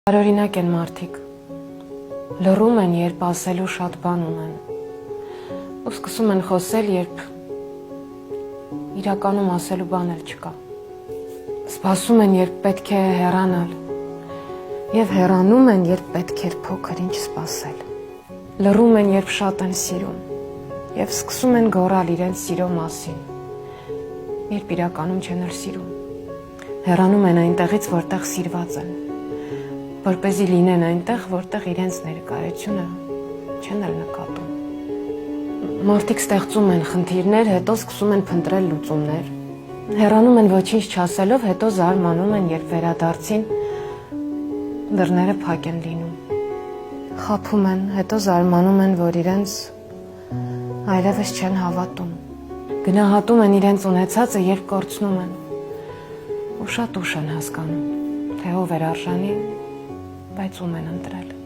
Տարօրինակ են մարդիկ, լռում են, երբ ասելու շատ բան ունեն, ու սկսում են խոսել, երբ իրականում ասելու բան էլ չկա, սպասում են, երբ պետք է հեռանալ, և հեռանում են, երբ պետք էր փոքր ինչ սպասել, լռում են, երբ շատ են սիրում, և սկսում են գոռալ իրենց սիրո մասին, երբ իրականում չեն էլ սիրում, հեռանում են այնտեղից, որտեղ սիրված են, որպեսզի լինեն այնտեղ, որտեղ իրենց ներկայությունը չեն էլ նկատում։ Մարդիկ ստեղծում են խնդիրներ, հետո սկսում են փնտրել լուծումներ, հեռանում են ոչինչ չասելով, հետո զարմանում են, երբ վերադարձին դռները փակ են լինում։ Խաբում են, հետո զարմանում են, որ իրենց այլևս չեն հավատում։ Գնահատում են իրենց ունեցածը, երբ կորցնում են, ու շատ ուշ են հասկանում, թե ով էր արժանի, բայց ում են ընտրել։